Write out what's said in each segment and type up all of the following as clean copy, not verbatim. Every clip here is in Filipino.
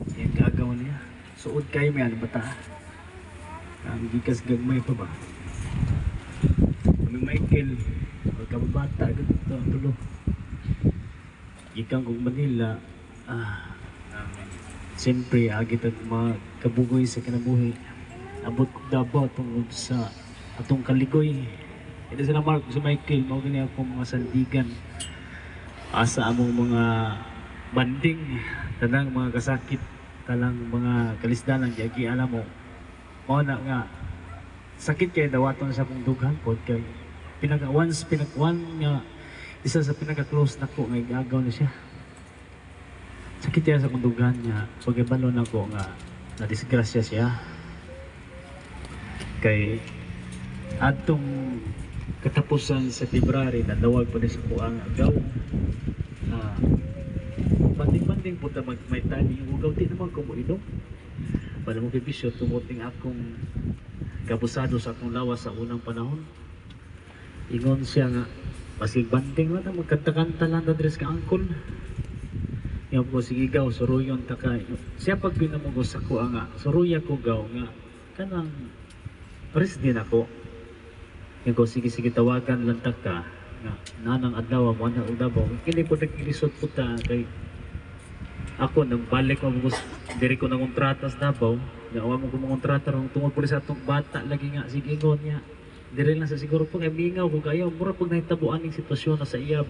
Yan gagawin niya. Suod kayo may ano bata. Ang gikas gagmay pa ba? Kami Michael. Magkababata agad ito. Tulo. Ikan kong Manila. Siyempre, agit at mga kabugoy sa kinabuhi. Abot ko Davao tungkol sa atong kaligoy. Ito sila Mark sa Michael. Mga ganyan akong mga sandigan. Asa among mga banding. Tanang mga kasakit. Talang mga kalisdanan. Yagi alam mo. Mga na nga. Sakit kayo dawaton sa akong dughan po. Kaya once pinagwan nga. Isa sa pinaka-close na ko. Ngay gagaw na siya. Sakit yan sa akong dughan niya. Pagkabalon ako nga. Na-disgrasya siya. Kay atong katapusan sa February nadawag pa rin sa buang agaw. Banding-banding po ta may tani yung ugaw di naman ko mo ito. Para mo kibisyo tumuting akong kabusado sa akong lawas sa unang panahon. Ingon siya nga pasig banding na magkanta-kanta lang na dress ka angkol. Nga po sige gaw suruyon ta ka. Siya pag binamugos ako nga suruya ko gaw nga kanang pares din ako. Yung ko sige tawagan lang ta ka nga nanang adlaw mo na udabaw. Kini po nagkilisod po ta kay ako nang balik ko diri ko nang kontrata sa Davao. Nga mo ko mga kontrata rong tungod po sa atong bata lagi nga sige ingon niya. Diri lang sa siguro po kay mingaw ko kayo mura pag nahitabuan ning sitwasyon na sa iya.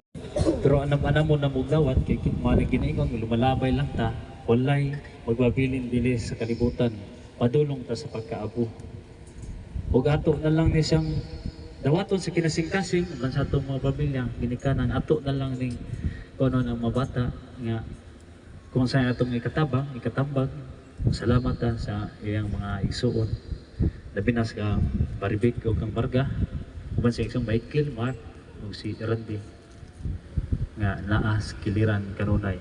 Pero anam mo na mugdawat kay kitmaning ginaingon lumalabay lang ta. Walay magbabilin dili sa kalibutan. Padulong ta sa pagkaabo. Ug ato na lang ni siyang dawaton sa kinasing-kasing uban sa atong mga pamilya ginikanan ato na lang ning kuno ang mga bata nga kung sa atong ikatambag salamat ta sa iyang mga igsuon labi na sa Baribik o kang Barga uban sa isang Michael, Mark o si Randy nga naas kiliran kanunay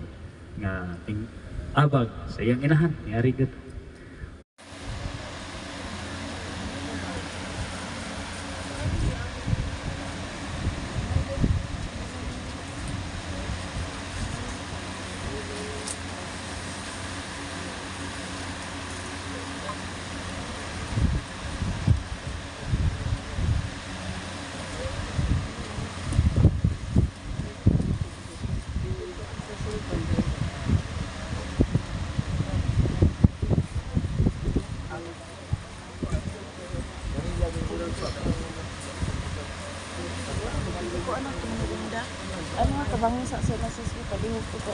nga ting abag sa iyang inahan ni Arigot. Ano nga kabangin sa sila sa palihog ko